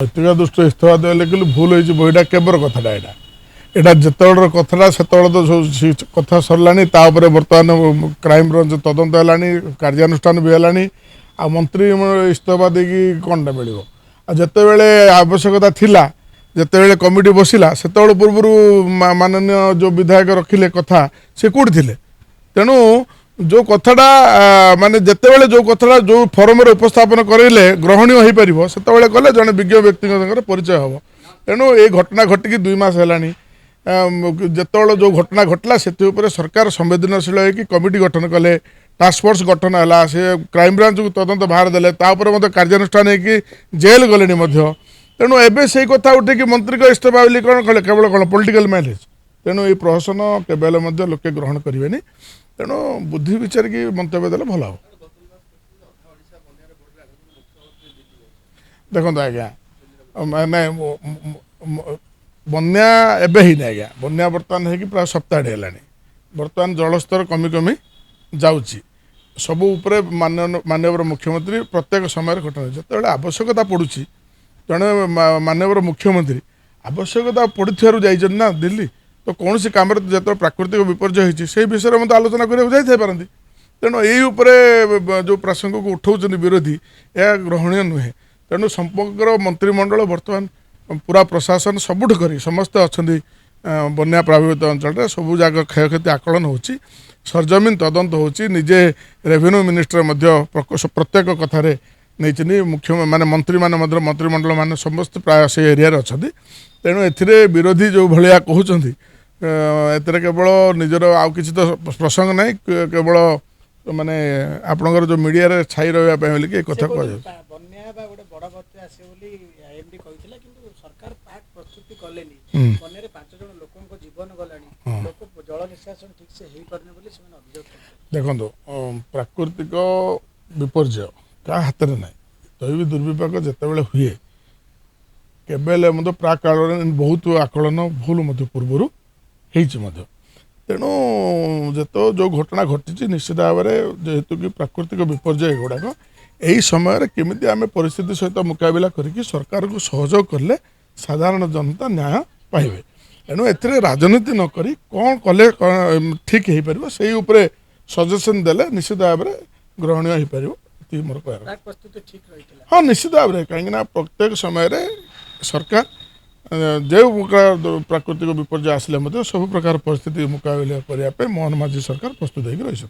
व्यक्तिगत दृष्टि इस्तीफा देले कि भूल हो बहीटा केबर कथाटा यहाँ यहाँ जिते कथाटा से तो कथा सरला बर्तमान क्राइम ब्रांच तदंत है कार्यानुष्ठान भी है आ मंत्री इस्तीफा देकी कौनटा मिल जिते बड़े आवश्यकता थिला जिते कमिटी बसिला से पूर्व माननीय जो विधायक रखिले कथा से कौट थे तेणु जो कथाटा माने जिते जो कथाटा जो फोरम उपस्थापन करेंगे ग्रहणीय हो पार से कले जड़े विज्ञ व्यक्ति परिचय हम तेणु ये घटना घटिकी 2 मास है जिते जो घटना घटला से सरकार संवेदनशील हो कमिटी गठन कले टास्क फोर्स गठन है से क्राइम ब्रांच को तदंत बाहर देले कार्यानुष्ठान हो जेल गले तेणु एवं से कथा उठे मंत्री को इस्तीफा बोली कौन कले केवल कौन पॉलिटिकल माइलेज तेणु ये प्रहसन केवल लोके ग्रहण करेंगे तेणु बुद्धि विचार की मंतव्य देले भल हो देखो आज्ञा मैंने बन्या एवं ही नहीं आज्ञा बन्या बर्तमान है कि प्राय सप्ताह है बर्तमान जलस्तर कमी कमी जाऊँगी सबू उपरे माननीय मुख्यमंत्री प्रत्येक समय घटना जो आवश्यकता पड़ुची जड़े माननीय मुख्यमंत्री आवश्यकता पड़ू जा दिल्ली तो कौन सी कम जो प्राकृतिक विपर्य होती से विषय में आलोचना करने जापारती तेणु यही जो प्रसंग को उठाऊँ विरोधी यह ग्रहणीय नुहे तेणु समग्र मंत्रिमंडल बर्तमान पूरा प्रशासन सबुठ कर समस्ते अच्छा बन्या प्रभावित अंचल सबू जगह क्षयक्षति आकलन होची सरजमीन तदंत होची निजे रेवेन्यू मिनिस्टर प्रत्येक कथार नहीं मुख्य माने मंत्री माने मंत्रिमंडल माने समस्त प्राय से एरिया अच्छा तेणु ए विरोधी जो भाया कहते ए केवल निजर आउ कि तो प्रसंग ना केवल माने आपणकर जो मीडिया रे छाई रहा बोलिक कथा कह देखो प्राकृतिक विपर्य क्या हाथ में ना दैवी दुर्विपाक जिते हुए केवल मतलब प्राकाल बहुत आकलन भूल पूर्वर तेणु जो जो घटना घटी निश्चित भाव में जेहेतु कि प्राकृतिक विपर्य गुड़ाक यही समय केमी आम परिस्थिति सहित मुकाबला करके सरकार को सहयोग कले साधारण जनता न्याय पाइबे तेणु ए राजनीति नक कौन कले ठीक हो पार से सजेसन देले निश्चित भाव में ग्रहणीय हो पार मोर कह हाँ निश्चित भाव में कहीं प्रत्येक समय सरकार जो प्राकृतिक विपर्य आसिले सब प्रकार परिस्थिति मुकाबला करने मोहन माझी सरकार प्रस्तुत होकर रही।